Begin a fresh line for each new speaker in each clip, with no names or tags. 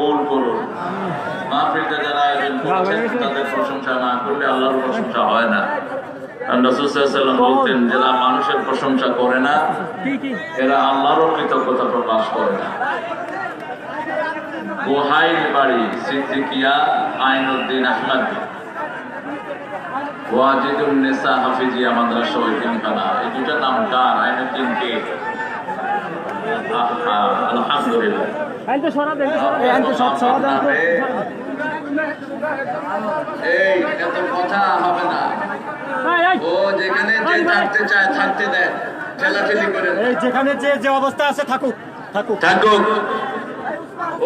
কবুল করুন। মাহফিলটা যারা আয়োজন করেছেন তাদের প্রশংসা না করলে আল্লাহর প্রশংসা হয় না। রাসূল সাল্লাল্লাহু আলাইহি ওয়াসাল্লাম বলতেন, যারা মানুষের প্রশংসা করে না এরা আল্লাহরও কৃতজ্ঞতা প্রকাশ করে না। গোহাইল বাড়ি সিদ্দিকিয়া আইনুদ্দিন আহমদ ওয়াজিদুন নেসা হাফিজিয়া মাদ্রাসা ও এতিমখানা, এই দুটো নাম কার? আইনুদ্দিন কে? আলহামদুলিল্লাহ। এই এত কথা হবে না, ও যেখানে যে থাকতে চায় থাকতে দেন, ঠেলাঠেলি করে
যেখানে যে অবস্থা আছে থাকুক থাকুক
থাকুক।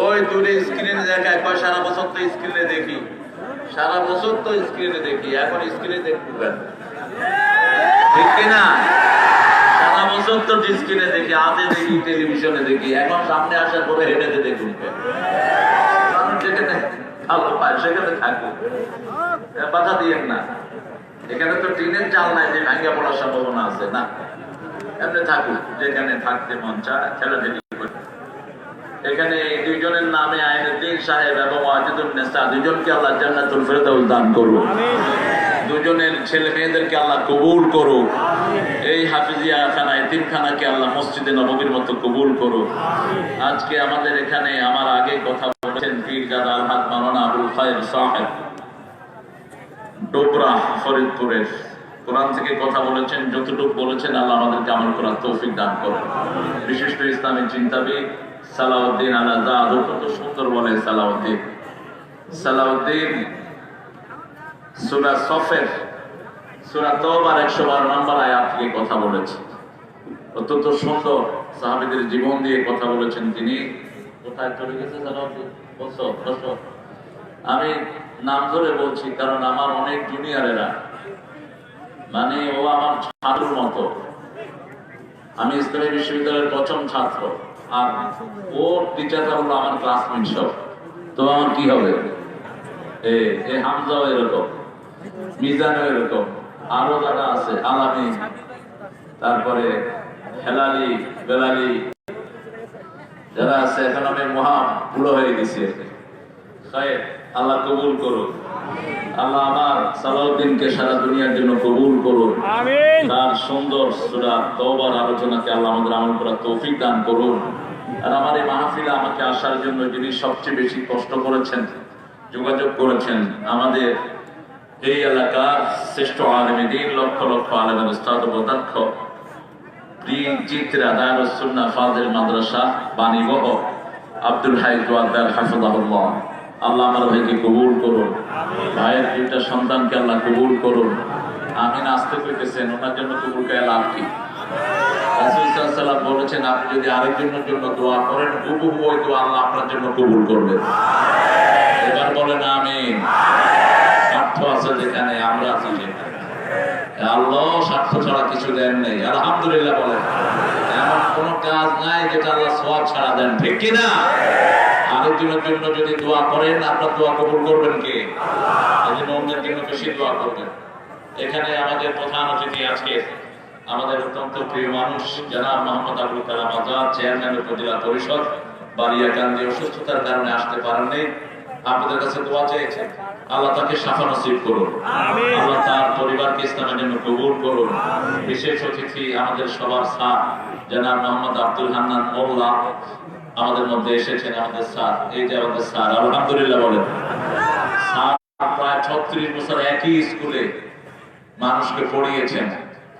ওই দূরে স্ক্রিনে দেখায়, কয় সারা বছর তো স্ক্রিনে দেখি, সারা বছর তো স্ক্রিনে দেখি, এখন স্ক্রিনে দেখবেন ঠিক কিনা? সারা বছর তো স্ক্রিনে দেখি, আজে দেখি, টেলিভিশনে দেখি, এখন সামনে আসার পরে হেঁটে দেখুন। যেখানে ভালো পায় সেখানে থাকুক, বাধা দিয়েন না। এখানে তো টিনের চাল নাই যে ভাঙ্গা পড়ার সম্ভাবনা আছে না, এমনি থাকুক যেখানে থাকতে মন চায়, ঠেলাঠেলি করে। এখানে এই দুইজনের নামে আইনুদ্দিন সাহেব এবং ওয়াজিদুন নেসা দুইজনকে আল্লাহ জান্নাতুল ফেরদাউস দান করুন। দুজনের ছেলে মেয়েদেরকে আল্লাহ কবুল করুক। এই হাফিজিয়া খানা এতিমখানাকে আল্লাহ মসজিদে নববীর মতো কবুল করুক। আজকে আমাদের এখানে আমার আগে কথা বলেছেন পীরজাদা আলহাজ মাওলানা আবুল খায়ের সাহেব ডোবরা ফরিদপুরের, কোরআন থেকে কথা বলেছেন, যতটুকু বলেছেন আল্লাহ আমাদেরকে আমল করার তৌফিক দান করুন। বিশিষ্ট ইসলামী চিন্তাবিদ সালাউদ্দিন আল আজাদ, কত সুন্দর বলে সালাউদ্দিন। সালাউদ্দিন সূরা সফের সূরা তওবার 112 নম্বর আয়াত থেকে কথা বলেছে, অত্যন্ত সুন্দর সাহাবীদের জীবন দিয়ে কথা বলেছেন তিনি। কোথায় চলে গেছে সালাউদ্দিন? বসো। আমি নাম ধরে বলছি কারণ আমার অনেক জুনিয়রেরা, মানে ও আমার ছাত্রের মতো। আমি ইসলামী বিশ্ববিদ্যালয়ের প্রথম ছাত্র, আর ওর টিচাররা হলো আমার ক্লাসমেট সব। তো আমার কি হবে? হামজাও এরকম, মিজানও এরকম, আরো যারা আছে আলামী, তারপরে হেলালি বেলালি যারা আছে, এখন আমি মহা পুরো হয়ে গেছি। আল্লাহ কবুল করুন। আল্লাহ আমার সালাউদ্দিনকে সারা দুনিয়ার জন্য কবুল করুন। তার সুন্দর সূরা তওবার আলোচনাকে আল্লাহ আমাদের আমল করার তৌফিক দান করুন। আর আমার এই মাহফিলে আমাকে আসার জন্য যিনি সবচেয়ে বেশি কষ্ট করেছেন, যোগাযোগ করেছেন, আমাদের এই এলাকার শ্রেষ্ঠ আলেমে দ্বীন, লক্ষ লক্ষ আলেমের উস্তাদ ও দক্ষ চিত্রা দারুস সুন্নাহ ফাজিল মাদ্রাসা বাণীবহ আব্দুল হাই ওয়াদার হাফিজাহুল্লাহ, আল্লাহ আমার ভাইকে কবুল করুন। ভাইয়ের দুইটা সন্তানকে আল্লাহ কবুল করুন। আমিন আসতে কইতেছেন, ওনার জন্য কবুল করে লাভ কি? রাসূল সাল্লাল্লাহু আলাইহি ওয়াসাল্লাম বলেছেন, আপনি যদি আরেকজনের জন্য দোয়া করেন, হুবহু ওই দোয়া আল্লাহ আপনার জন্য কবুল করবেন। এবার বলেন আমিন। স্বার্থ আছে যেখানে, আমরা আছি সেখানে, আল্লাহ স্বার্থ ছাড়া কিছু দেন নেই। আলহামদুলিল্লাহ বলেন। এমন কোন কাজ নাই যেটা আল্লাহ সওয়াব ছাড়া দেন, ঠিক কিনা? আরেকজনের জন্য যদি দোয়া করেন, আপনার দোয়া কবুল করবেন কে? এজন্য অন্যের জন্য বেশি দোয়া করবেন। এখানে আমাদের প্রধান অতিথি আজকে আমাদের অত্যন্ত প্রিয় মানুষ জনাব মোহাম্মদ আবুল কালাম আজাদ, চেয়ারম্যান উপজেলা পরিষদ বারিয়াকান্দি, অসুস্থতার কারণে আসতে পারেননি। আপনাদের কাছে দোয়া চেয়েছেন, আল্লাহ তাকে শাফা নসিব করুন, আল্লাহ তার পরিবারকে ইসলামের জন্য কবুল করুন। বিশেষ অতিথি আমাদের সবার স্যার জনাব মোহাম্মদ আব্দুল হান্নান মোল্লা আমাদের মধ্যে এসেছেন। আমাদের স্যার, এই যে আমাদের স্যার, আলহামদুলিল্লাহ বলেন। স্যার প্রায় 36 বছর একই স্কুলে মানুষকে পড়িয়েছেন।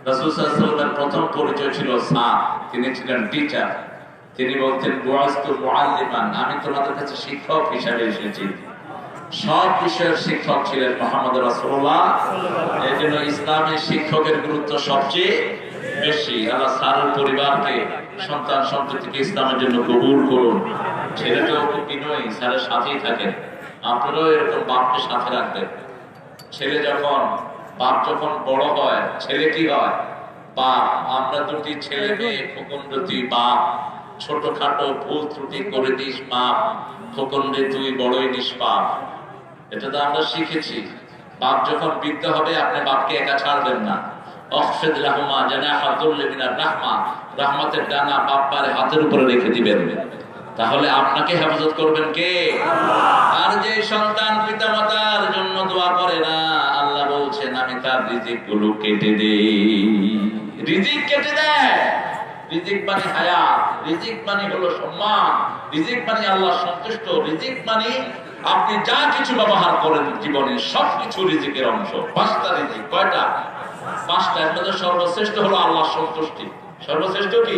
রাসূল সাল্লাল্লাহু আলাইহি ওয়াসাল্লামের প্রথম পরিচয় ছিল স্যার, তিনি ছিলেন টিচার। তিনি বলতেন, বুআসতু মুআল্লিমান, আমি তোমাদের কাছে শিক্ষক হিসেবে এসেছি। সব বিষয়ের শিক্ষক ছিলেন মুহাম্মদ রাসূলুল্লাহ। এই জন্য ইসলামে শিক্ষকের গুরুত্ব সবচেয়ে বেশি। আল্লাহ স্যারের পরিবারকে, সন্তান সন্ততিকে ইসলামের জন্য কবুল করুন। ছেলেটাও বিনয়ী, স্যারের সাথেই থাকেন। আপনারাও এরকম বাপকে সাথে রাখবেন। ছেলে যখন, বাপ যখন বড় হয়, ছেলে কি হয়? বাপ। আমরা দুটি ছেলে মেয়ে, ফকুন্ডতি বাপ, ছোটখাটো ভুল ত্রুটি করে দিস বাপ, ফকুন্ডে তুই বড়ই নিষ্পাপ। এটা তো আমরা শিখেছি। বাপ যখন বৃদ্ধ হবে, আপনি বাপকে একা ছাড়বেন না। অখফিদ লাহুমা জানাহা যুল্লি মিনার রাহমা, রহমতের ডানা বাপ্পার হাতের উপরে রেখে দিবেন। তাহলে আপনাকে হেফাজত করবেন কে? আর যে সন্তান পিতামাতার জন্য দোয়া করে না, আল্লাহ বলছেন আমি তার রিজিক গুলো কেটে দেই। রিজিক কেটে দেয়। রিজিক মানে হায়াত, রিজিক মানে হলো সম্মান, রিজিক মানে আল্লাহ সন্তুষ্ট, রিজিক মানে আপনি যা কিছু ব্যবহার করেন জীবনে সবকিছু রিজিকের অংশ। 5টা রিজিক। কয়টা? 5টা। এর মধ্যে সর্বশ্রেষ্ঠ হলো আল্লাহর সন্তুষ্টি। সর্বশ্রেষ্ঠ কি?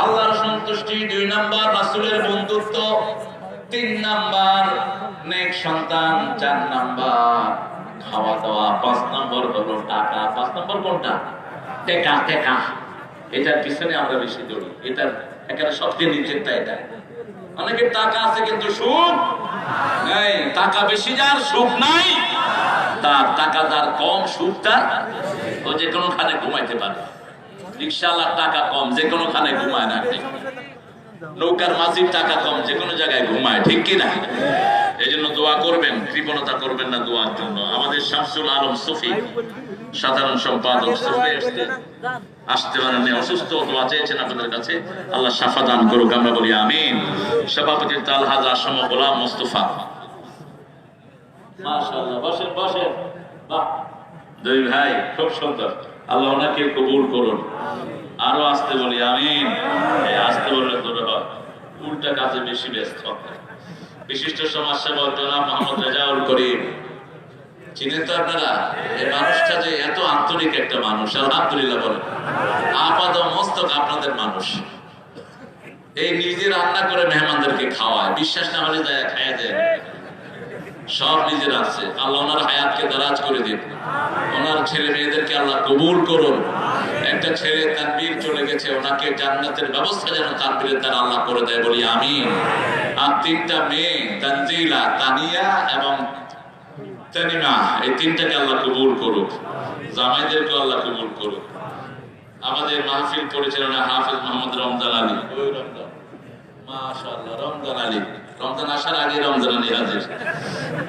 আল্লাহর সন্তুষ্টি। 2 নাম্বার রাসূলের বন্ধুত্ব, 3 নাম্বার নেক সন্তান, 4 নাম্বার খাওয়া দাওয়া, 5 নাম্বার হলো টাকা। 5 নাম্বার কোনটা? টাকা। টাকা এটার পিছনে আমরা বেশি দৌড়ি। এটার একেবারে সবচেয়ে নিচেরটা এটা। অনেকের টাকা আছে কিন্তু সুখ নাই। টাকা বেশি যার সুখ নাই, তার টাকা যার কম সুখ তার, ও যে কোনোখানে ঘুমাইতে পারে। রিকশাওয়ালার টাকা কম, যে কোনোখানে ঘুমায় না। নৌকার মাঝির টাকা কম, যে কোনো জায়গায় ঘুমায়। ঠিক কিনা? এই জন্য দোয়া করবেন, কৃপণতা করবেন না দোয়ার জন্য। আমাদের শামসুল আলম সুফি সাধারণ সম্পাদক সুফি আসতে পারেন, অসুস্থ, দোয়া চেয়েছেন আপনাদের কাছে, আল্লাহ শাফা দান করুক, আমরা বলি আমিন। সভাপতি তালহাজ আসম গোলাম মোস্তফা, মাশাআল্লাহ, বসেন বসেন। বাহ, 2 ভাই খুব সুন্দর, আল্লাহ ওনাকে কবুল করুন। আরো আসতে বলি আমিন। আসতে বললে ধরে হয়, উল্টা কাজে বেশি ব্যস্ত। বিশিষ্ট সমাজসেবক জনাব মোহাম্মদ রেজাউল করিম, চিনেন তো আপনারা? এই মানুষটা যে এত আন্তরিক একটা মানুষ, আলহামদুলিল্লাহ বলেন। আপাদ মস্তক আপনাদের মানুষ। এই নিজে রান্না করে মেহমানদেরকে খাওয়ায়, বিশ্বাস না হলে যায় খাইয়া দেয়, সব নিজের আছে। আল্লাহ ওনার হায়াতকে দারাজ করে দিন, ওনার ছেলে মেয়েদেরকে আল্লাহ কবুল করুন। একটা ছেলে তানবীর চলে গেছে, ওনাকে জান্নাতের ব্যবস্থা যেন তানবীরের দ্বারা আল্লাহ করে দেয়, বলি আমিন। আর 3টা মেয়ে তানজিলা, তানিয়া এবং তানিমা, এই 3টাকে আল্লাহ কবুল করুক। জামাইদেরকে আল্লাহ কবুল করুক। আমাদের মাহফিল পরিচালনা হাফেজ মোহাম্মদ রমজান আলী, ওই রমজান, মাশাআল্লাহ, রমজান আলী, রমজান আসার আগে রমজান আলী হাজির।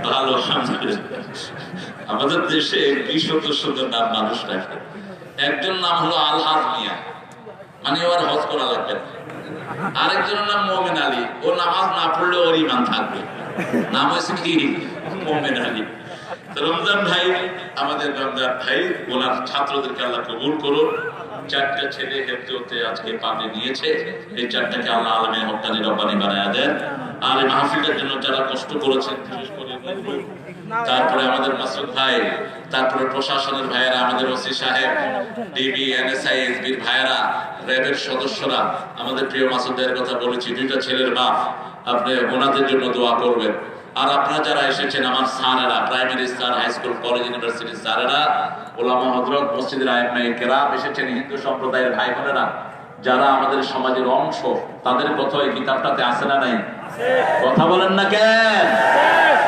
ভালো, আলহামদুলিল্লাহ। আমাদের দেশে কি সুন্দর সুন্দর নাম মানুষ রাখে। একজন নাম হলো আলহাজ মিয়া, মানে ওর হজ করা লাগবে না। আরেকজনের নাম মোমেন আলী, ও নামাজ না পড়লে ওর ইমান থাকবে, নাম হয়েছে কি মোমেন আলী। রমজান ভাই, আমাদের রমজান ভাই, ওনার ছাত্রদেরকে আল্লাহ কবুল করুন। 4টা ছেলে হেফজতে আজকে পাবে নিয়েছে, এই 4টাকে আল্লাহ আলমে হক্কানি রব্বানি বানায়া দেন। আর এই মাহফিলের জন্য যারা কষ্ট করেছেন, বিশেষ করে তারপরে আমাদের মাসুদ ভাই, তারপরে প্রশাসনের ভাইয়েরা, আমাদের ওসি সাহেব, ডিবি, এনএসআই, এসবির ভাইয়েরা, র্যাবের সদস্যরা, আমাদের প্রিয় মাসুদের কথা বলেছি, 2টা ছেলের বাপ, আপনি ওনাদের জন্য দোয়া করবেন। আর আপনারা যারা এসেছেন, আমার স্যারেরা, primary sir, high school, college, ইউনিভার্সিটির স্যারেরা, ওলামা হযরত, মসজিদের আইম্মায়ে কেরাম এসেছেন, হিন্দু সম্প্রদায়ের ভাই বোনেরা, যারা আমাদের সমাজের অংশ, তাদের কথা এই কিতাবটাতে আছে না নাই? কথা বলেন না কেন?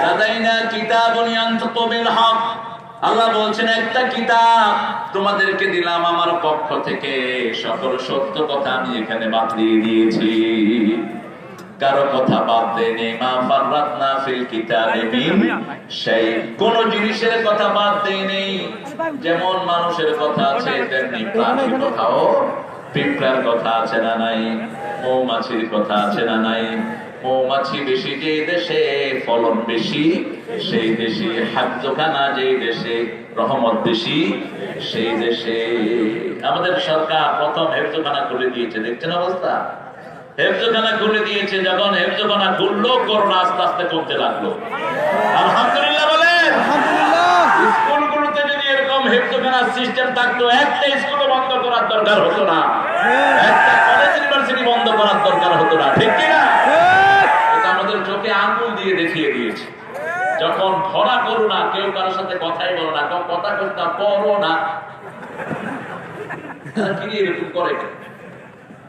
লাদাইনা কিতাবুন ইয়ানতাকু বিল হক, আল্লাহ বলছেন একটা কিতাব তোমাদেরকে দিলাম আমার পক্ষ থেকে, সকল সত্য কথা আমি এখানে বাদ দিয়ে দিয়েছি, কারো কথা বাদ দেয়নি। মা ফাররাতনা ফিল কিতাবি মিন শাই, কোন জিনিসের কথা বাদ দেয়নি। যেমন মানুষের কথা আছে, তেমনি প্রাণীর কথাও, পিঁপড়ার কথা আছে না নাই? মৌমাছির কথা আছে না নাই? মৌমাছি বেশি যে দেশে, ফলন বেশি সেই দেশে, হাজ্জখানা যে দেশে, রহমত বেশি সেই দেশে। আমাদের সরকার প্রথম হেফজখানা খুলে দিয়েছে, দেখছেন অবস্থা? হেফজখানা খুলে দিয়েছে। যখন হেফজখানা খুললো, করোনা আস্তে আস্তে কমতে লাগলো। আলহামদুলিল্লাহ বলেন। স্কুলগুলোতে যদি এরকম হেফজখানার সিস্টেম থাকতো, একটা স্কুলও বন্ধ করার দরকার হতো না, একটা কলেজ, ইউনিভার্সিটি বন্ধ করার দরকার হতো না। ঠিক কিনা? এটা আমাদের চোখে আঙ্গুল দিয়ে দেখিয়ে দিয়েছে। যখন ধরা করোনা, কেউ কারোর সাথে কথাই বলো না, কেউ কথা করতে পড়ো না, কি এরকম করে?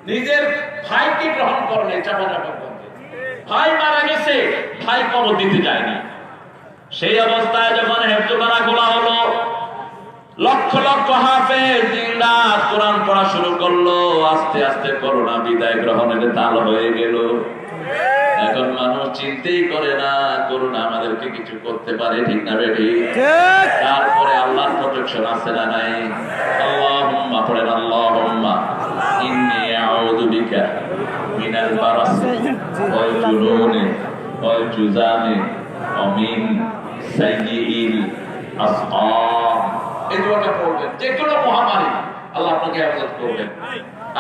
নিজের ভাইকে গ্রহণ করলে চাপাচাপা করবে। ভাই মারা গেছে, ভাই কবর দিতে যায়নি। সেই অবস্থায় যখন হেফজখানা খোলা হলো, লক্ষ লক্ষ হাফেজ দিন রাত কোরআন পড়া শুরু করলো। আস্তে আস্তে করোনা বিদায় গ্রহণের তাল হয়ে গেল। এখন মানুষ চিন্তাই করে না করোনা আমাদেরকে কিছু করতে পারে, ঠিক না বেবি? তারপরে আল্লাহর প্রোটেকশন আছে না নাই? আল্লাহুম্মা পড়েন, আল্লাহুম্মা ইন্নী আউযু বিকা মিনাল বারাস ওয়াল জুনুনি ওয়াল জুজামি ওয়া মিন সাইয়্যিল আসকাম। এই দোয়াটা পড়বেন। যে কোনো মহামারী আল্লাহ আপনাকে হেফাজত করবেন।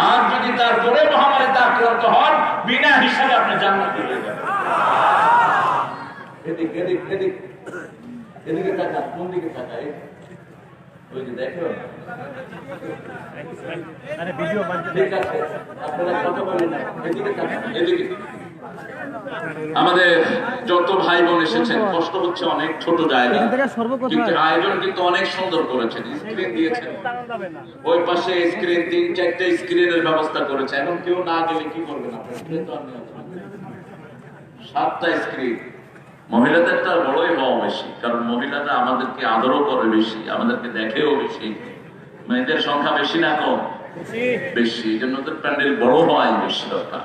আর যদি তারপরে মহামারীতে আক্রান্ত হন, বিনা হিসাবে আপনি জান্নাতে চলে যাবেন। এদিকে এদিকে এদিকে এদিকে তাকা, কোন দিকে তাকা? ওই যে দেখো,
আরে ভিডিও বানতে
ঠিক আছে, আপনারা কথা বলেন না, এদিকে তাকা, এদিকে। আমাদের যত ভাই বোন এসেছেন, কষ্ট হচ্ছে অনেক, ছোট জায়গা, কিন্তু আয়োজন কিন্তু অনেক সুন্দর করেছেন। স্ক্রিন দিয়েছেন, ওই পাশে স্ক্রিন, 3-4টে স্ক্রিনের ব্যবস্থা করেছে। এখন কেউ না গেলে কি করবেন আপনারা? 7টা স্ক্রিন। মহিলাদেরটা বড়ই হওয়া বেশি, কারণ মহিলারা আমাদেরকে আদরও করে বেশি, আমাদেরকে দেখেও বেশি। মেয়েদের সংখ্যা বেশি না কম? বেশি। এই জন্য ওদের প্যান্ডেল বড় হওয়াই বেশি দরকার।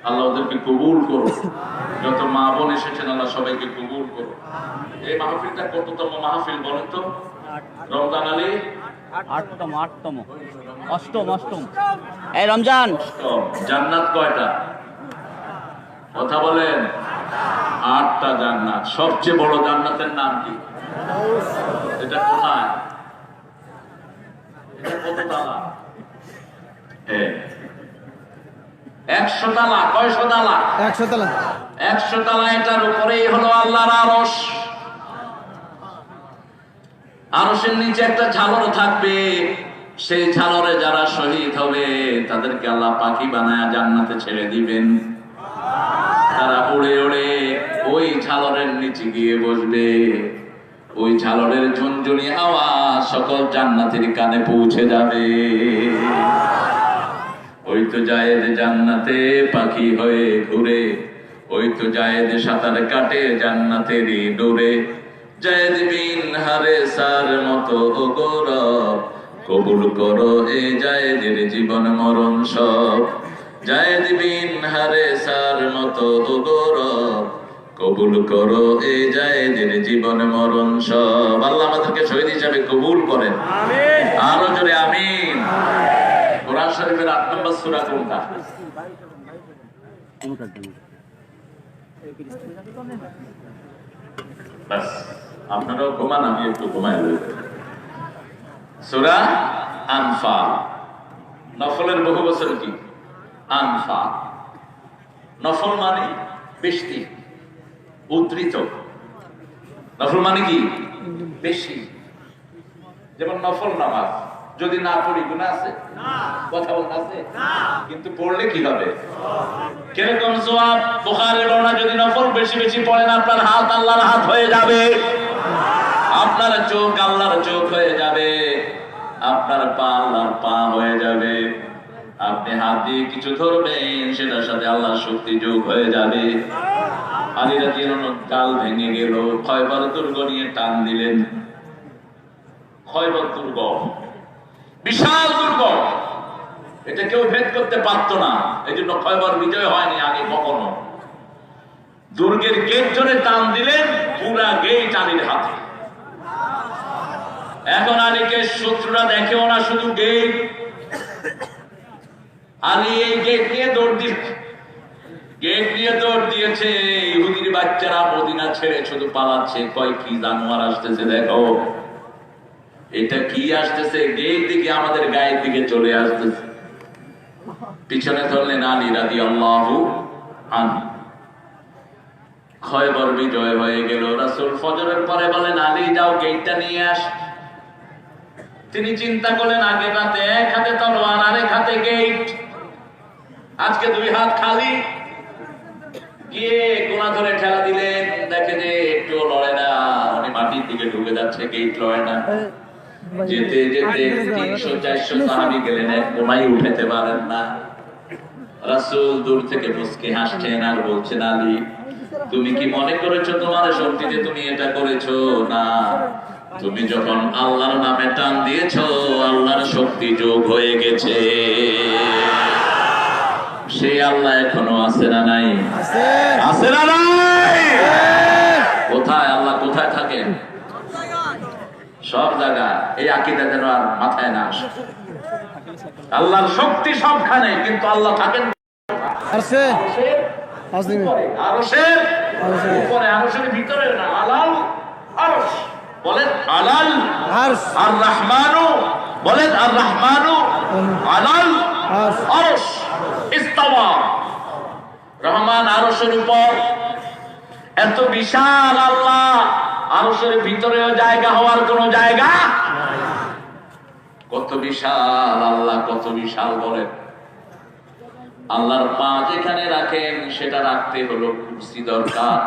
আল্লাহ ওদেরকে কবুল করো। যত মা বোন এসেছেন আল্লাহ সবাইকে কবুল করো। এই মাহফিলটা কততম মাহফিল বলেন তো? রমজান আলী
8তম, অষ্টম। এই রমজান
জান্নাত কয়টা? কথা বলেন। 8টা জান্নাত। সবচেয়ে বড় জান্নাতের নাম কি? এটা কোথায়? এটা কত তালা? 100 তালা। কয়শো তালা?
100 তালা।
100 তালা। এটার উপরেই হলো আল্লাহর আরশ। আরশের নিচে একটা ঝালর থাকবে। সেই ঝালরে যারা শহীদ হবে তাদেরকে আল্লাহ পাখি বানায় জান্নাতে ছেড়ে দিবেন। তারা উড়ে উড়ে ওই ঝালরের নিচে গিয়ে বসবে। ওই ঝালরের ঝুনঝুনি আওয়াজ সকল জান্নাতের কানে পৌঁছে যাবে। ওই তো জায়েদ জান্নাতে পাখি হয়ে ঘুরে, ওই তো জায়েদ সাঁতার কাটে জান্নাতেরই ডোরে। জায়েদ বিন হারেসার মতো গৌরব কবুল করো এ জায়েদের জীবন মরণ সব। জায়েদ বিন হারেসার মতো গৌরব কবুল করো এ জায়েদের জীবন মরণ সব। আল্লাহ আমাদেরকে শহীদ হিসাবে কবুল করেন। আরো জোরে আমিন। কোরআন শরীফের 8 নম্বর সূরা কোনটা? বাস, আপনারাও ঘুমান, আমি একটু ঘুমাই। সূরা আনফাল। নফলের বহু বছর কি? আনফাল। নফল মানে বেশি, উদ্ধৃত। নফল মানে কি? বেশি। যেমন নফল নামাজ যদি না পড়ি গুনাহ আছে? কথা বলতে আছে? কিন্তু পড়লে কি হবে? কিরকম জবাব? বুখারীর বর্ণনা, যদি নফল বেশি বেশি পড়েন আপনার হাত আল্লাহর হাত হয়ে যাবে, আপনার চোখ আল্লাহর চোখ হয়ে যাবে, আপনার পা আল্লাহর পা হয়ে যাবে। আপনি হাত দিয়ে কিছু ধরবেন সেটার সাথে আল্লাহর শক্তি যোগ হয়ে যাবে। আলী রাদিয়াল্লাহু আনহু গাল ভেঙে গেল, খয়বর দুর্গ নিয়ে টান দিলেন। খয়বর দুর্গ বিশাল দুর্গ, এটা কেউ ভেদ করতে পারতো না। এই জন্য খয়বর বিজয় হয়নি আগে কখনো। দুর্গের গেট ধরে টান দিলেন, পুরা গেট আলীর হাতে। এখন আলীকে শত্রুরা দেখেও না, শুধু গেট। আলী এই গেট নিয়ে দৌড় দিয়েছে। ইহুদির বাচ্চারা মদিনা ছেড়ে শুধু পালাচ্ছে। কয় কি জানোয়ার আসতেছে দেখো, এটা কি আসতেছে? গেট দিকে আমাদের গায়ের দিকে চলে আসতেছে। পিছনে ধরলেন আলী রাদিয়াল্লাহু আনহু। খয়বর বিজয় হয়ে গেল। রাসূল ফজরের পরে বলেন, আলী যাও গেটটা নিয়ে আস। তিনি চিন্তা করলেন, আগে রাতে এক হাতে তলোয়ার আর এক হাতে গেট, আজকে 2 হাত খালি। গিয়ে কোনা ধরে ঠেলা দিলেন, দেখে যে একটু লড়ে না, উনি মাটির দিকে ঢুকে যাচ্ছে, গেট লড়ে না। যেতে যেতে 300-400 সাহাবী গেলেন, এক কোনায় উঠাতে পারেন না। রাসূল দূর থেকে মুস্কি হাসছেন আর বলছেন, আলী তুমি কি মনে করেছো তোমার শক্তিতে তুমি এটা করেছো? না, তুমি যখন আল্লাহর নামে টান দিয়েছো আল্লাহর শক্তি যোগ হয়ে গেছে। সেই আল্লাহ এখনো আছে না নাই? আছে না নাই? কোথায় আল্লাহ? কোথায় থাকেন? সব জায়গায়। এই আকীদা যেন আর মাথায় না আসে। আল্লাহর শক্তি সবখানে, কিন্তু আল্লাহ থাকেন
আরশে
আরশের
আজিম
উপরে, আরশের উপরে, আরশের ভিতরে না, আলাল আরশ। বলেন আলাল
আরশ
আর রহমানু, বলেন আর রহমানু আলাল
আরশ
আরশ ইস্তাওয়া। রহমান আরশের উপর। এত বিশাল আল্লাহ, আরশের ভিতরেও জায়গা হওয়ার কোনো জায়গা। কত বিশাল আল্লাহ, কত বিশাল বলেন। আল্লাহর পা যেখানে রাখেন সেটা রাখতে হলো কুরসি দরকার।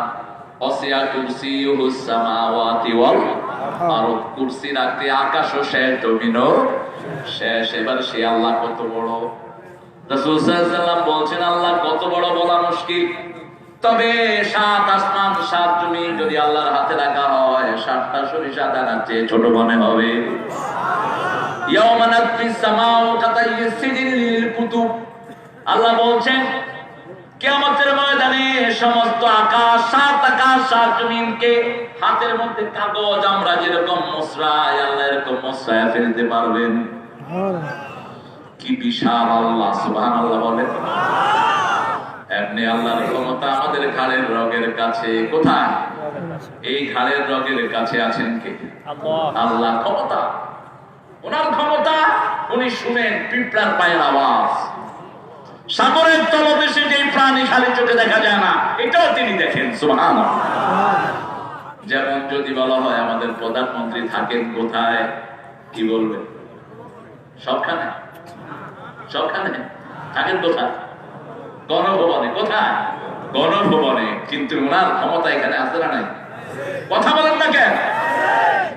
অসিয়া কুরসিয়ুহুস সামাওয়াতি ওয়াল আরদ। কুরসি রাখতে আকাশও শেষ, জমিনও শেষ। এবার সে আল্লাহ কত বড়। রাসূল সাল্লাল্লাহু আলাইহি ওয়াসাল্লাম বলছেন আল্লাহ কত বড় বলা মুশকিল। তবে 7 আসমান 7 জমিন যদি আল্লাহর হাতে রাখা হয় 7টা সরিষা দানার চেয়ে ছোট মনে হবে। ইয়াওমা নাতফিস সামাউ কাতাইয়িস সিজিল লিল কুতুব। আল্লাহ বলছেন কিয়ামতের ময়দানে সমস্ত আকাশ, 7 আকাশ 7 জমিনকে হাতের মধ্যে কাগজ আমরা যেরকম মসরায় আল্লাহ এরকম মসরায় ফেলতে পারবেন। কি বিশাল আল্লাহ, সুবহানাল্লাহ বলেন। এমনি আল্লাহর ক্ষমতা আমাদের ঘাড়ের রগের কাছে। কোথায়? এই ঘাড়ের রগের কাছে আছেন কে? আল্লাহ। ক্ষমতা, ওনার ক্ষমতা উনি শুনেন পিঁপড়ার পায়ের আওয়াজ। সাগরের তলদেশে যে প্রাণী খালি চোখে দেখা যায় না, এটাও তিনি দেখেন। সুবহানাল্লাহ। যেমন যদি বলা হয় আমাদের প্রধানমন্ত্রী থাকেন কোথায়, কি বলবেন? সবখানে। সবখানে থাকেন কোথায়? গণভবনে। কোথায়? গণভবনে। কিন্তু ওনার ক্ষমতা এখানে আছে না নাই? কথা বলেন না কেন?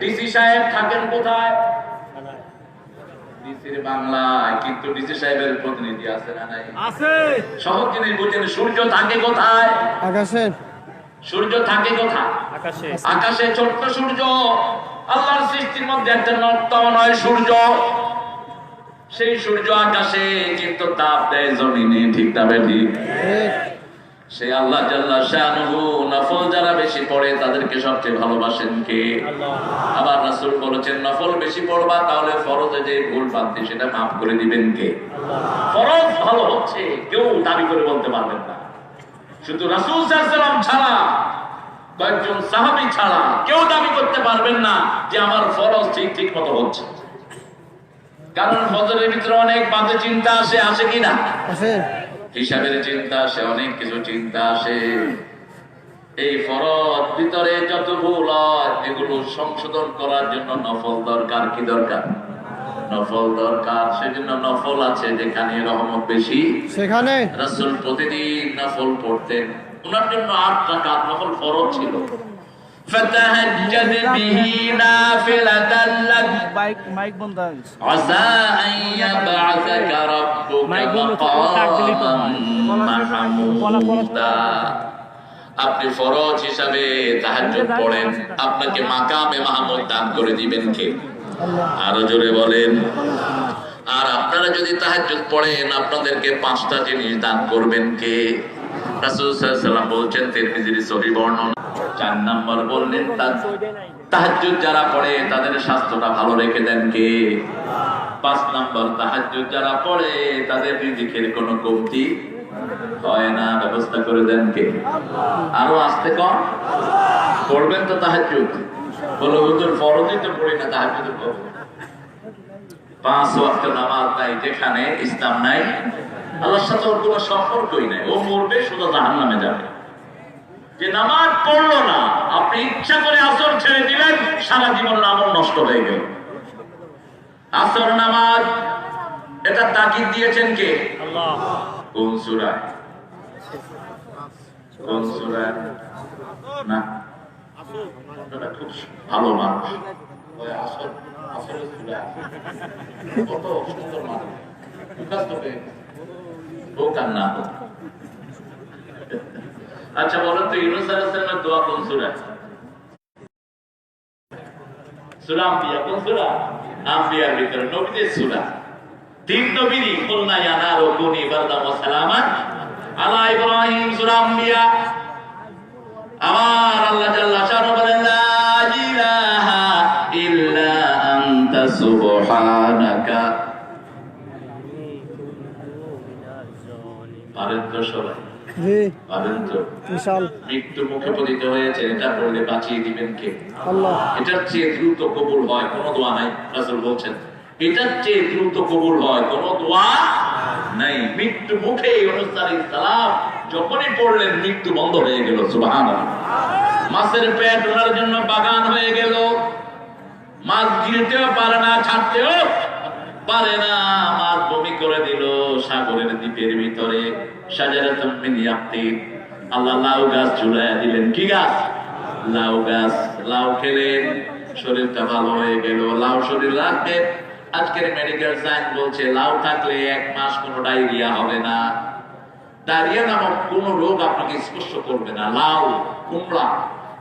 ডিসি সাহেব থাকেন কোথায়? ডিসির বাংলায়। কিন্তু ডিসি সাহেবের প্রতিনিধি আছে না নাই?
আছে।
সহজ জিনিস বুঝেন। সূর্য থাকে কোথায়?
আকাশে।
সূর্য থাকে কোথায়?
আকাশে।
আকাশে। ছোট্ট সূর্য, আল্লাহর সৃষ্টির মধ্যে একটা নর্তম নয় সূর্য। সেই সূর্য আকাশে, কিন্তু তাপ দেয় জমিনে। ঠিক না বেঠিক? সে আল্লাহ জাল্লা শানুহু নফল যারা বেশি পড়ে তাদেরকে সবচেয়ে ভালোবাসেন কে? আবার রাসূল বলেছেন নফল বেশি পড়বা তাহলে ফরজে যে ভুল বাঁধতে সেটা মাফ করে দিবেন কে? ফরজ ভালো হচ্ছে কেউ দাবি করে বলতে পারবেন না। শুধু রাসূল সাল্লাল্লাহু আলাইহি ওয়াসাল্লাম ছাড়া, কয়েকজন সাহাবী ছাড়া কেউ দাবি করতে পারবেন না যে আমার ফরজ ঠিক ঠিক মতো হচ্ছে। কারণ ফজরের ভিতরে অনেক বাজে চিন্তা আসে, আসে কিনা?
আছে।
হিসাবের চিন্তা আসে, অনেক কিছু চিন্তা আসে। এই ফরজ ভিতরে যত ভুল হয় এগুলো সংশোধন করার জন্য নফল দরকার। কি দরকার? নফল দরকার। সেজন্য নফল আছে যেখানে রহমত বেশি
সেখানে
রাসূল প্রতিদিন নফল পড়তেন। ওনার জন্য 8 রাকাত নফল ফরজ ছিল। ফাতাহাজ্জাদ বিহি নাফিলাতান লাক
মাইক বন্ধ
আসা আন ইয়াবআসাকা রাব্বুকা মাকামান মাহমুদা। আপনি ফরজ হিসাবে তাহাজ্জুদ পড়েন, আপনাকে মাকামে মাহমুদ দান করে দিবেন কে? আরো জোরে বলেন। আর আপনারা যদি তাহাজ্জুদ পড়েন আপনাদেরকে 5টা জিনিস দান করবেন কে? রাসূল সাল্লাল্লাহু আলাইহি ওয়াসাল্লাম বলেছেন, তিরমিজির সহিহ বর্ণনা। 4 নাম্বার বললেন তাহাজ্জুদ যারা পড়ে তাদের স্বাস্থ্যটা ভালো রেখে দেন কে? 5 নাম্বার তাহাজ্জুদ যারা পড়ে তাদের রিজিকের কোনো কমতি হয় না, ব্যবস্থা করে দেন কে? আরো আসতে কম পড়বেন তো তাহাজ্জুদ। বলো হুজুর ফরজই তো পড়ি না, তাহাজ্জুদ পড়ব। 5 ওয়াক্ত নামাজ নাই যেখানে, ইসলাম নাই, আল্লাহর সাথে ওর কোনো সম্পর্কই নাই, ও মরবে সোজা জাহান্নামে যাবে। যে নামাজ পড়লো না, আপনি ইচ্ছা করে আসর ছেড়ে দিলেন, সারা জীবন আমল নষ্ট হয়ে গেল। আসর নামাজ এটা তাকিদ দিয়েছেন কে?
আল্লাহ।
কোন সূরা? কোন সূরা? না এটা খুব ভালো মানুষ, ওই আসর আসরের সূরা কত সুন্দর মানুষ, মুখস্থ হয়ে ও কান্না। আচ্ছা বলেন তো ইউনূস আলাইহিস সালামের দোয়া কোন সূরা? সূরা আম্বিয়া। কোন সূরা? আম্বিয়ার ভিতরে নবীদের সূরা। 3 নবীরই কুলনা ইয়া নারু কুনি বারদাম ওয়া সালামান আলা ইব্রাহিম। সূরা আম্বিয়া। আমার আল্লাহ জাল্লা শানহু বলেন লা ইলাহা ইল্লা আনতা সুবহানাকা। পারেন
বিশাল
মৃত্যুর মুখে পতিত হয়েছে, এটা করলে বাঁচিয়ে দিবেন কে?
আল্লাহ।
এটার চেয়ে দ্রুত কবুল হয় কোন দোয়া নাই। রাসূল বলছেন এটার চেয়ে দ্রুত কবুল হয় কোন দোয়া নাই। মৃত্যু মুখে ইউনূস আলাইহিস সালাম যখনই পড়লেন মৃত্যু বন্ধ হয়ে গেল। সুবহানাল্লাহ। মাছের পেট ওনার জন্য বাগান হয়ে গেল। মাছ গিলতেও পারে না, ছাড়তেও পারে না, মাছ বমি করে দিল সাগরের দ্বীপের ভিতরে। শাজারাতুম মিন ইয়াকতিন, আল্লাহ লাউ গাছ ঝুলাইয়া দিলেন। কি গাছ? লাউ গাছ। লাউ খেলেন, শরীরটা ভালো হয়ে গেল। লাউ শরীর রাখতে আজকের মেডিকেল সায়েন্স বলছে লাউ থাকলে 1 মাস কোনো ডায়রিয়া হবে না। ডায়রিয়া নামক কোন রোগ আপনাকে স্পর্শ করবে না। লাউ, কুমড়া,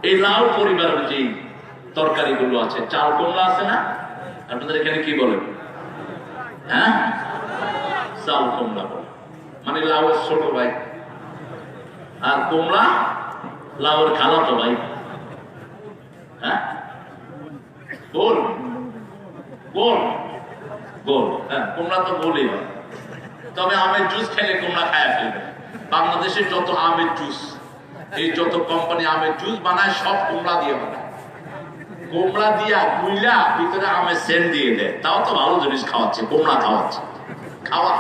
এই লাউ পরিবারের যে তরকারিগুলো আছে, চাল কুমড়া আছে না, আপনাদের এখানে কি বলেন? হ্যাঁ, চাল কুমড়া বলে, মানে লাউয়ের ছোট ভাই। আর কুমড়া লাউয়ের খালাতো ভাই। হ্যাঁ, গোল গোল গোল। হ্যাঁ, কুমড়া তো গোলই হয়। তবে আমের জুস খেলে কুমড়া খায়া ফেলবে। বাংলাদেশের যত আমের জুস, এই যত কোম্পানি আমের জুস বানায় সব কুমড়া দিয়ে বানায়। কুমড়া দিয়া গুইলা ভিতরে আমের সেন্ট দিয়ে দেয়। তাও তো ভালো জিনিস খাওয়াচ্ছে, কুমড়া খাওয়াচ্ছে। খাওয়া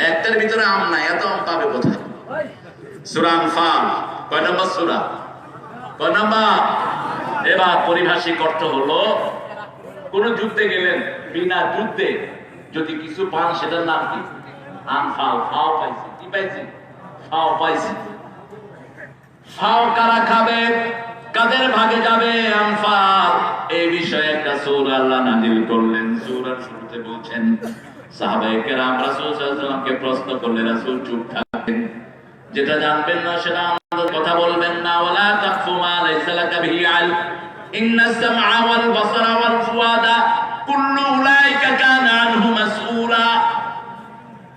একটার ভিতরে আম নাই, এত আম পাবে কোথায়? সূরা আনফাল কয় নম্বর সূরা? কয় নম্বর? এবার পরিভাষিক অর্থ হলো কোন যুদ্ধে গেলেন, বিনা যুদ্ধে যদি কিছু পান সেটার নাম কি? আনফাল। ফাও পাইছি। কি পাইছি? ফাও পাইছি। ফাও কারা খাবে, কাদের ভাগে যাবে আনফাল, এই বিষয়ে একটা সূরা আল্লাহ নাযিল করলেন। সূরার শুরুতে বলছেন সাহাবায়ে কেরাম রাসূল সাল্লাল্লাহু আলাইহি ওয়াসাল্লামকে প্রশ্ন করলে রাসূল চুপ থাকতেন। যেটা জানবেন না সেটা আমাদের কথা বলবেন না। ওয়ালা তাকফু মা লাইসা লাকা বিহি ইলম ইন্নাস সামআ ওয়াল বাসারা ওয়াল ফুআদা কুল্লু উলাইকা কানা আনহু মাসউলা।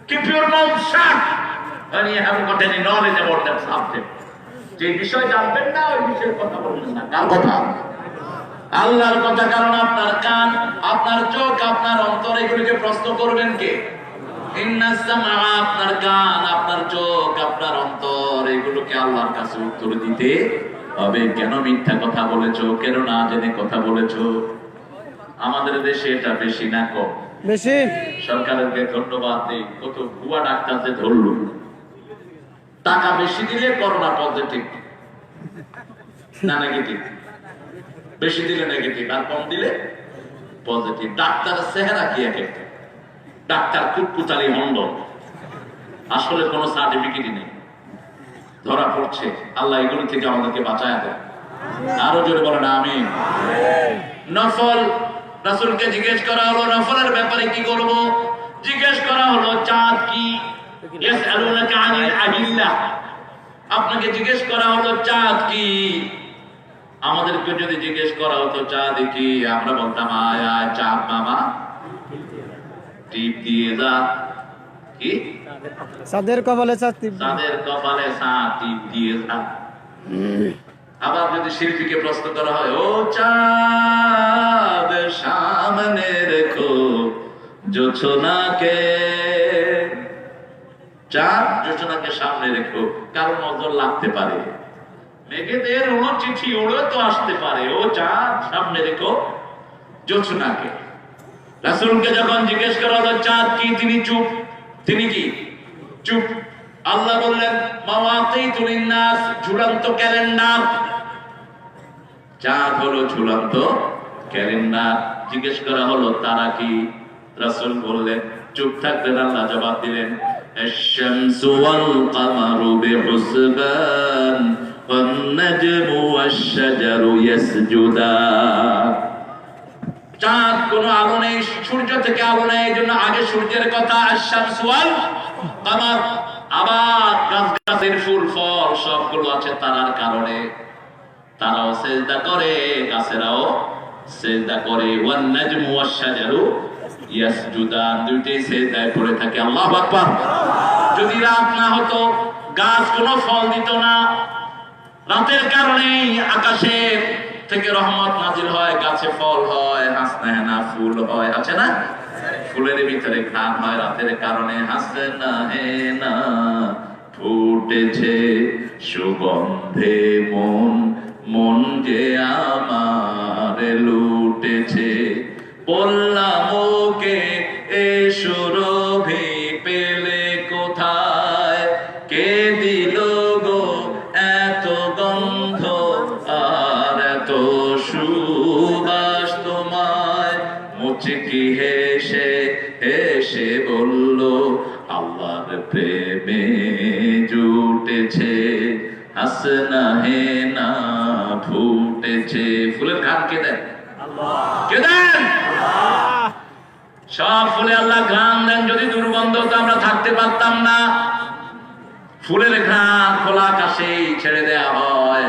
Keep your mouth shut when you haven't got any knowledge about that subject. যে বিষয় জানবেন না ওই বিষয়ে কথা বলবেন না। কার কথা? আল্লাহর কথা। কারণ আপনার কান, আপনার চোখ, আপনার অন্তর, এগুলিকে প্রশ্ন করবেন কে? ইন্নাস সামআ, আপনার কান, আপনার চোখ, আপনার অন্তর, এগুলোকে আল্লাহর কাছে উত্তর দিতে হবে। কেন মিথ্যা কথা বলেছো, কেন না জেনে কথা বলেছো? আমাদের দেশে এটা বেশি না কম?
বেশি।
সরকারকে ধন্যবাদ দিই, কত ভুয়া ডাক্তারদের ধরলো। টাকা বেশি দিলে করোনা পজিটিভ না নেগেটিভ? বেশি দিলে নেগেটিভ, আর কম দিলে পজিটিভ। ডাক্তারের চেহারা কি এক একটা? ডাক্তার কুটকুচালি মন্ড, আসলে কোনো সার্টিফিকেটই নেই। ধরা পড়ছে। আল্লাহ এগুলো থেকে আমাদেরকে বাঁচায় দেয়। আরো জোরে বলেন আমিন। নফল, রাসূলকে জিজ্ঞেস করা হলো নফলের ব্যাপারে কি করব। জিজ্ঞেস করা হলো চাঁদ কি? ইয়াসআলুনাকা আনিল আহিল্লাহ, আপনাকে জিজ্ঞেস করা হলো চাঁদ কি। আমাদেরকে যদি জিজ্ঞেস করা হতো চাঁদ কি, আমরা বলতাম আয় আয় চাঁদ মামা, টিপ দিয়ে যা। কি?
চাঁদের কপালে চাঁদ,
চাঁদের কপালে চাঁদ টিপ দিয়ে যা। আবার যদি শিল্পীকে প্রশ্ন করা হয়, ও চাঁদ সামনে রেখো জোছনাকে, চাঁদ জোছনাকে সামনে রেখো, কারণ নজর লাগতে পারে। মেঘেদের উড়ো চিঠি উড়ে তো আসতে পারে, ও চাঁদ সামনে রেখো জোছনাকে। রাসূলকে যখন জিজ্ঞেস করা হলো চাঁদ কি, তিনি চুপ। তিনি কি? চুপ। আল্লাহ বললেন মাওয়াকিতুল লিন্নাস, ঝুলন্ত ক্যালেন্ডার। চাঁদ হলো ঝুলন্ত ক্যালেন্ডার। জিজ্ঞেস করা হলো তারা কি, রাসূল বললেন, চুপ থাকলেন। আল্লাহ জবাব দিলেন আশ-শামসু ওয়াল কামারু বিহুসবান ওয়ান নাজমু ওয়াশ-শাজারু ইয়াসজুদান। চাঁদ কোনো আলো নেই, সূর্য থেকে আলো নেই, এই জন্য আগে সূর্যের কথা। আশ-শামসু ওয়াল কামার, আবার গাছের ফুল ফল সবগুলো আছে তারার কারণে। তারাও সেজদা করে, গাছেরাও সেজদা করে। ওয়ান নাজমু ওয়াশ-শাজারু ইয়াসজুদান, দুইটাই সেজদায় পড়ে থাকে। আল্লাহু আকবার। যদি রাত না হতো গাছ কোনো ফল দিত না। রাতের কারণে আকাশে থেকে রহমত নাজিল হয়, গাছে ফল হয়, হাসনা ফুল হয়, আছে না? ফুলের ভিতরে ঘ্রাণ হয় রাতের কারণে। হাসনা হে না ফুটেছে সুগন্ধে মন, মন যে আমার লুটেছে। বললাম ওকে এ সুরভি পেলে কোথায়, কে দিল গো এত গন্ধ আর এত সুবাস তোমায়। মুচকি হেসে হেসে বলল আল্লাহর প্রেমে জুটেছে, হাসনা হে না ফুটেছে। ফুলের ঘ্রাণ কে দেন? কে দেন? সব ফুলে আল্লাহ ঘ্রাণ দেন। যদি দুর্গন্ধ তো আমরা থাকতে পারতাম না। ফুলের ঘ্রাণ খোলা আকাশে ছেড়ে দেয়া হয়,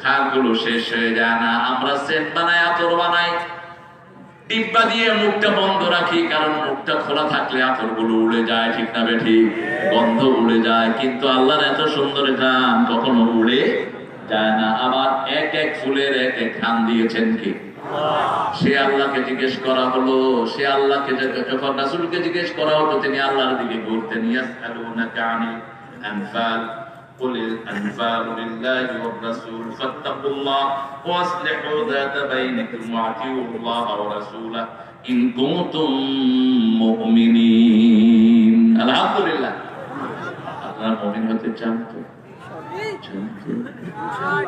ঘ্রাণগুলো শেষ হয়ে যায় না। আমরা সেন্ট বানাই, আতর বানাই, ডিব্বা দিয়ে মুখটা বন্ধ রাখি, কারণ মুখটা খোলা থাকলে আতরগুলো উড়ে যায়, ঠিক না বেঠিক? গন্ধ উড়ে যায়। কিন্তু আল্লাহর এত সুন্দর ঘ্রাণ কখনো উড়ে যায় না। আবার এক এক ফুলের এক এক ঘ্রাণ দিয়েছেন কি? সে আল্লাহকে জিজ্ঞেস করা হলো, সে আল্লাহকে যখন রাসূলকে জিজ্ঞেস করা হতো তিনি আল্লাহর দিকে ঘুরতেন। ইয়াসআলুনাকা আনিল আনফাল قل الأنفال لله والرسول فاتقوا الله وأصلحوا ذات بينكم وأطيعوا الله ورسوله إن كنتم مؤمنين। আলহামদুলিল্লাহ। আপনারা মুমিন হতে চান তো?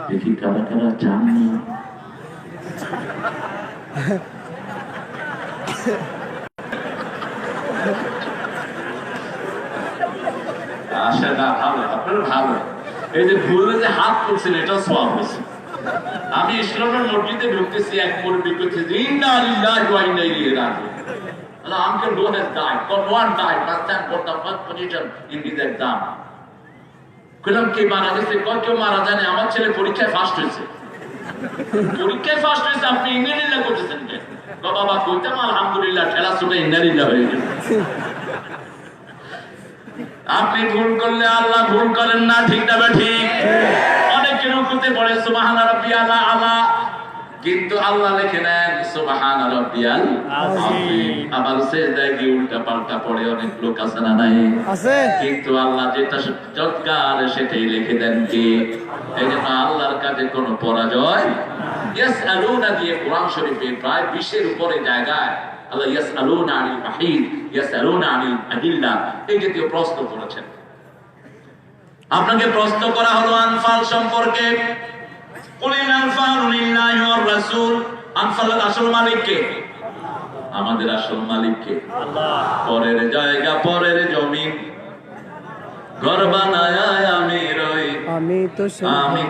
দেখি কারা কারা চান না। আশা না ভালো, আপনার ভালো। এই যে ভুলে যে হাত করছেন এটা সওয়াব হয়েছে। আমি ইসলামের মসজিদে ঢুকতেছি, এক মুরব্বি করতেছি ইন্না লিল্লাহি ওয়া ইন্না ইলাইহি রাজিউন। Allah, Uncle Joe has died. Got one died. Last time got the first position in his exam. কইলাম কে মারা গেছে? কয় কেউ মারা জানে, আমার ছেলে পরীক্ষায় ফার্স্ট হয়েছে। পরীক্ষায় ফার্স্ট হয়েছে, আপনি ইন্নালিল্লাহ করতেছেন কেন? বাবা কইতাম আলহামদুলিল্লাহ, ঠেলা ছুটে ইন্নালিল্লাহ হয়ে গেল। আপনি ভুল করলে আল্লাহ ভুল করেন না, ঠিক না ঠিক? অনেকে রুকুতে পড়ে সুবহান রাব্বিয়াল আলা, কিন্তু আল্লাহ লিখে নেন সুবহান রাব্বিয়াল আযীম। আবার সিজদায় গিয়ে উল্টা পাল্টা পড়ে অনেক লোক আছে না নাই?
আছে।
কিন্তু আল্লাহ যেটা চমৎকার সেটাই লিখে দেন কি? এই জন্য আল্লাহর কাছে কোনো পরাজয়। ইয়াসআলুনা দিয়ে কোরআন শরীফে প্রায় 20-এর উপরে জায়গায় আল্লাহ ইয়াসআলুনা আনিল মাহিদ, ইয়াসআলুনা আনিল আহিল্লা এই জাতীয় প্রশ্ন করেছেন। আপনাকে প্রশ্ন করা হলো আনফাল সম্পর্কে। কুলিল আনফালু লিল্লাহি ওয়ার রাসূল। আনফালের আসল মালিক কে? আমাদের আসল মালিক কে? আল্লাহ। পরের জায়গা, পরের জমিন, ঘর বানায় আমি রই, আমি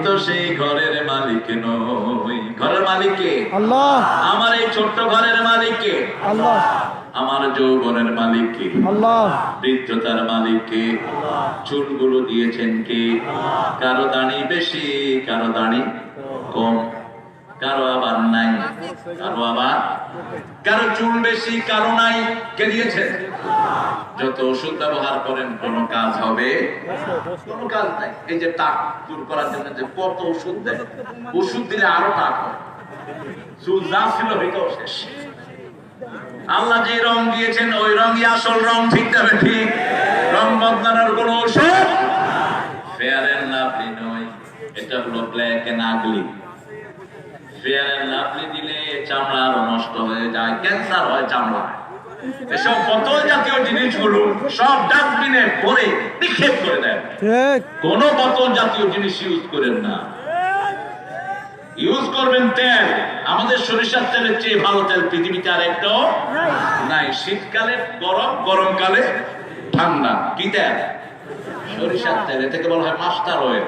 তো সেই ঘরের মালিক নই। ঘরের মালিক কে? আল্লাহ। আমার এই ছোট্ট ঘরের মালিক কে? আল্লাহ। আমার যৌবনের মালিক কে? আল্লাহ। বৃদ্ধতার মালিক কে? আল্লাহ। চুলগুলো দিয়েছেন কে? আল্লাহ। কারো দাড়ি বেশি, কারো দাড়ি কম, কারো আবার নাই, কারো চুল বেশি, কারো নাই। কে দিয়েছেন? যত ওষুধ ব্যবহার করেন কোন কাজ হবে? কোন কাজ নাই। এই যে টাক দূর করার জন্য যে কত ওষুধ দেয়, ওষুধ দিলে আরো টাক হয়। চুল যা ছিল হইতেও শেষ। আল্লাহ যে রং দিয়েছেন ওই রঙই আসল রং, ঠিক না ঠিক? রং বদলানোর কোন ওষুধ ফেয়ার এন্ড লাভলি নয়, এটা হলো black and ugly. Fair and lovely দিলে চামড়া আরো নষ্ট হয়ে যায়, ক্যান্সার হয় চামড়া। এসব বোতল জাতীয় জিনিসগুলো সব ডাস্টবিনে ভরে নিক্ষেপ করে দেন। কোন বোতল জাতীয় জিনিস ইউজ করেন না। ইউজ করবেন তেল। আমাদের সরিষার তেলের চেয়ে ভালো তেল পৃথিবীতে আর একটাও নাই। শীতকালে গরম, গরমকালে ঠান্ডা। কি তেল? সরিষার তেল। এটাকে বলা হয় মাস্টার অয়েল।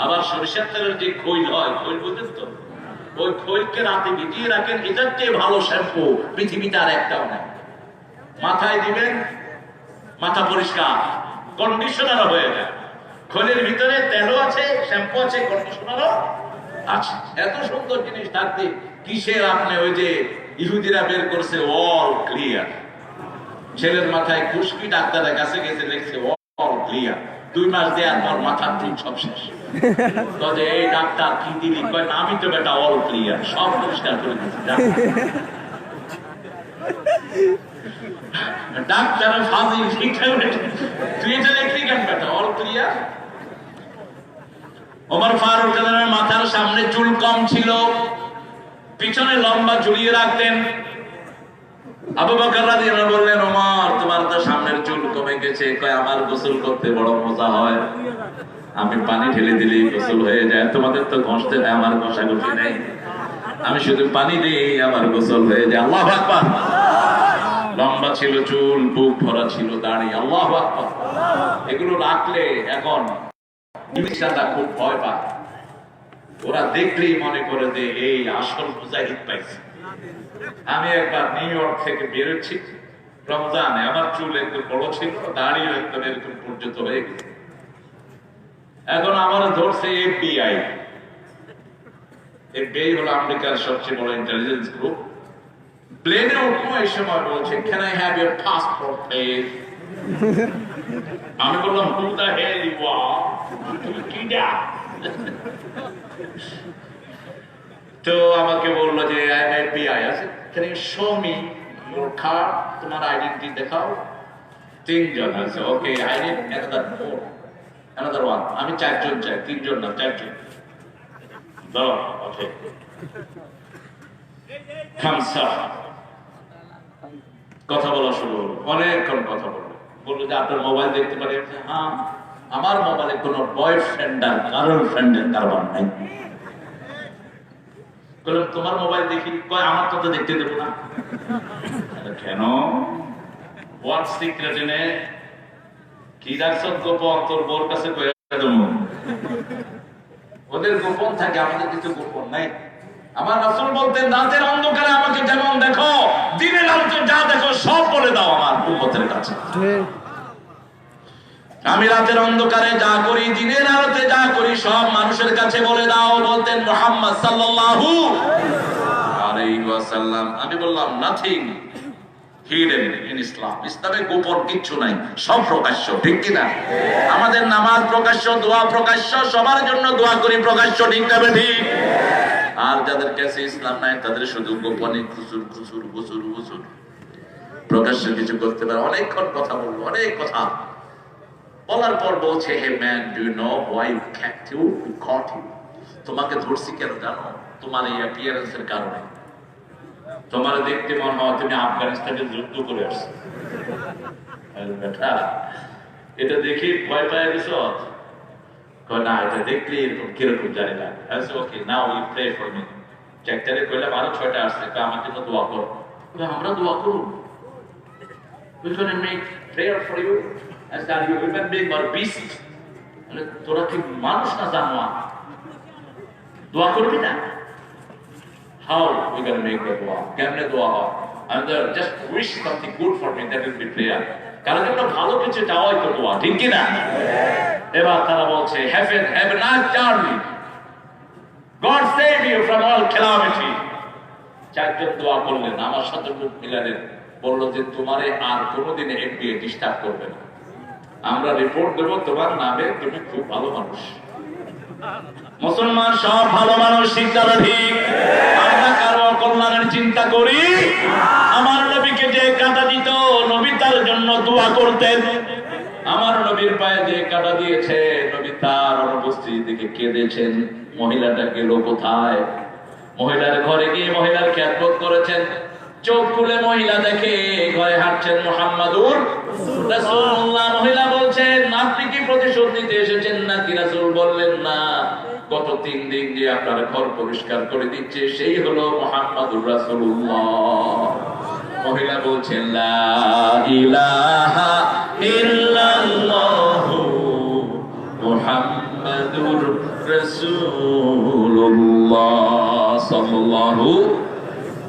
আবার সরিষার তেলের যে খৈল হয়, খৈল বুঝেন তো, ওই খৈলকে রাতে ভিজিয়ে রাখেন। এটার চেয়ে ভালো শ্যাম্পু পৃথিবীতে আর একটাও নাই। মাথায় দিবেন, মাথা পরিষ্কার, কন্ডিশনার হয়ে যায়। খৈলের ভিতরে তেলও আছে, শ্যাম্পু আছে, কন্ডিশনারও আছে। এত সুন্দর জিনিস থাকতে কিসের আপনি ওই যে ইহুদিরা বের করছে অল ক্লিয়ার। ছেলের মাথায় খুশকি, ডাক্তারের কাছে গেছে, দেখছে অল ক্লিয়ার। 2 মাস দেওয়ার পর মাথার চুল সব শেষ। তো যে এই ডাক্তার কি দিলি? কয় না, আমি তো বেটা অল ক্লিয়ার, সব পরিষ্কার করে দিচ্ছি। ডাক্তার ফাজিল ঠিকঠাক তুই এটা লিখলি কেন বেটা? All clear. ওমর ফারুক রাদিয়াল্লাহু মাথার সামনে চুল কম ছিল, পিছনে লম্বা ঝুলিয়ে রাখতেন। আবু বকর রাদিয়াল্লাহু বললেন, ওমর তোমার তো সামনের চুল কমে গেছে। কয় আমার গোসল করতে বড় মজা হয়, আমি পানি ঢেলে দিলেই গোসল হয়ে যায়। তোমাদের তো ঘষতে হয়, আমার ঘষাঘষি নেই, আমি শুধু পানি দিই আমার গোসল হয়ে যায়। আল্লাহু আকবার। লম্বা ছিল চুল, বুক ভরা ছিল দাড়ি। আল্লাহু আকবার। এগুলো রাখলে এখন ইনশাআল্লাহ খুব ভয় পায়। ওরা দেখলেই মনে করে যে এই আসল মুজাহিদ পাইছে। আমি একবার নিউ ইয়র্ক থেকে বেরোচ্ছি রমজানে, আমার চুল একটু বড় ছিল, দাড়ি একদম এরকম পর্যন্ত হয়ে গেছে। এখন আমার ধরছে এফবিআই। এফবিআই হলো আমেরিকার সবচেয়ে বড় ইন্টেলিজেন্স গ্রুপ। প্লেনে উঠবো এই সময় বলছে, can I have your passport please? আমি বললাম, হু দ্য হেল ইউ আর? তুমি কি ডা? তো আমাকে বললো যে আই এম এফবিআই। আছে, can you show me your card? তোমার আইডেন্টিটি দেখাও। তিনজন আছে। Okay, I need another one. আমি চারজন চাই, তিনজন না, চারজন। দাও, ওকে। খামসা কথা বলা শুরু হলো, অনেকক্ষণ কথা বললো। বললো যে আপনার মোবাইল দেখতে পারি? হ্যাঁ, আমার মোবাইলে কোনো বয়ফ্রেন্ড আর গার্লফ্রেন্ডের কারবার নাই। বললাম তোমার মোবাইল দেখি। কয় আমার তো দেখতে দেবো না। কেন? হোয়াট সিক্রেট এনে কি রাখছ গোপন? তোর বোর কাছে কয়ে দেবো। ওদের গোপন থাকে, আমাদের কিছু গোপন নাই। আমার রাসূল বলতেন, রাতের অন্ধকারে আমাকে যেমন দেখো, দিনের আলোতে যা দেখো সব বলে দাও আমার উম্মতের কাছে। আমি রাতের অন্ধকারে যা করি, দিনের আলোতে যা করি সব মানুষের কাছে বলে দাও, বলতেন মুহাম্মদ সাল্লাল্লাহু আলাইহি ওয়াসাল্লাম। আমি বললাম, নাথিং হিডেন ইন ইসলাম। ইসলামে গোপন কিচ্ছু নাই, সব প্রকাশ্য। ঠিক কি না? আমাদের নামাজ প্রকাশ্য, দোয়া প্রকাশ্য, সবার জন্য দোয়া করি প্রকাশ্য। ঠিক না ঠিক? আর যাদের কাছে ইসলাম নাই তাদের শুধু গোপনে খুসুর খুসুর গুসুর গুসুর, প্রকাশ্য কিছু করতে পারে। অনেকক্ষণ কথা বলবো, অনেক কথা বলার পর বলছে, hey man, do you know why cat you caught you? তোমাকে ধরছি কেন জানো? তোমার এই অ্যাপিয়ারেন্সের কারণে। তোমার দেখতে মনে হয় তুমি আফগানিস্তানে যুদ্ধ করে আসছো। বেটা, এটা দেখি ভয় পায় গেছ? না, এটা দেখলে এরকম কিরকম জানি না। Okay, now you pray for me. চারটারে কইলাম আরো 6টা আসছে, আমার জন্য দোয়া করো। আমরা দোয়া করব? We're going to make prayer for you as are you human being or beast? তোরা কি মানুষ না জানোয়ার? দোয়া করবি না? How we going to make the dua? কেমনে দোয়া হয়? And just wish something good for me, that will be prayer. কারণ জন্য ভালো কিছু চাওয়াই তো দোয়া। ঠিক কি না? এবার তারা বলছে, have a nice journey, God save you from all calamity. চারজন দোয়া করলেন, আমার সাথে মুখ মিলালেন, বললো যে তোমারে আর কোনোদিন এফবিআই ডিস্টার্ব করবে না। আমরা রিপোর্ট দেবো তোমার নামে, তুমি খুব ভালো মানুষ। মুসলমান সব ভালো মানুষ, শিক্ষাটা ঠিক। আমরা কারো কল্যাণের চিন্তা করি। আমার নবীকে যে কাঁটা দিত, নবী তার জন্য দোয়া করতেন। আমার নবীর পায়ে যে কাঁটা দিয়েছে, নবী তার অনুপস্থিতিতে কেঁদেছেন। মহিলাটা গেল কোথায়? মহিলার ঘরে গিয়ে মহিলার খেদমত করেছেন। চোখ খুলে মহিলা দেখে ঘরে হাঁটছেন মুহাম্মাদুর রাসূলুল্লাহ। মহিলা বলছেন, আপনি কি প্রতিশোধ নিতে এসেছেন নাকি? রাসূল বললেন, না, গত 3 দিন যে আপনার ঘর পরিষ্কার করে দিচ্ছে সেই হলো মুহাম্মাদুর রাসূলুল্লাহ। মহিলা বলছেন, লা ইলাহা ইল্লাল্লাহু মুহাম্মাদুর রাসূলুল্লাহ সাল্লাল্লাহু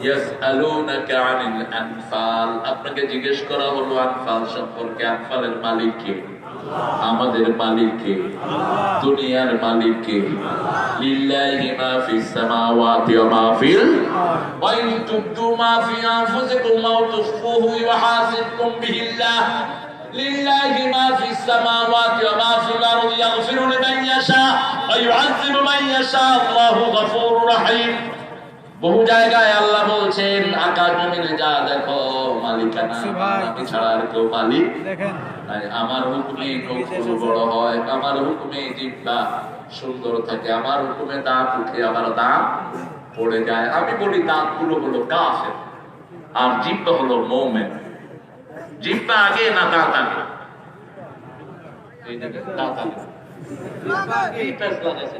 ইয়াসআলুনাকা আনিল আনফাল। আপনাকে জিজ্ঞেস করা হলো আনফাল সম্পর্কে। আনফালের মালিক কে? আমাদের মালিক কে? দুনিয়ার মালিক কে? লিল্লাহি মা ফিস সামাওয়াতি ওয়া মা ফিল ওয়া ইন তুবদু মা ফি আনফুসিকুম আও তুখফুহু ইউহাসিবকুম বিহিল্লাহ। লিল্লাহি মা ফিস সামাওয়াতি ওয়া মা ফিল আরদি ইয়াগফিরু লিমান ইয়াশা ওয়া ইউআযযিবু মান ইয়াশা। আল্লাহু গফুরুর রহিম। বহু জায়গায় আল্লাহ বলছেন, আকাশ জমিনে যা দেখো মালিকানা আমি ছাড়া আর কেউ মালিক
দেখেন
তাই আমার হুকুমে নখগুলো বড় হয়, আমার হুকুমে জিহ্বা সুন্দর থাকে, আমার হুকুমে দাঁত উঠে আবার দাঁত পড়ে যায়। আমি বলি দাঁতগুলো হলো কাফের আর জিহ্বা হলো মুমিন। জিহ্বা আগে না দাঁত আগে? এই দেখেন দাঁত আগে। এই প্যাচ লাগাইছে।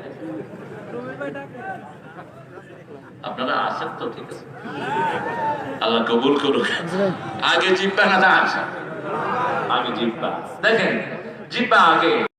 আপনারা আছেন তো? ঠিক আছে, আল্লাহ কবুল করুক। আগে জিহ্বা না দাঁত? আগে জিহ্বা। দেখেন জিহ্বা আগে।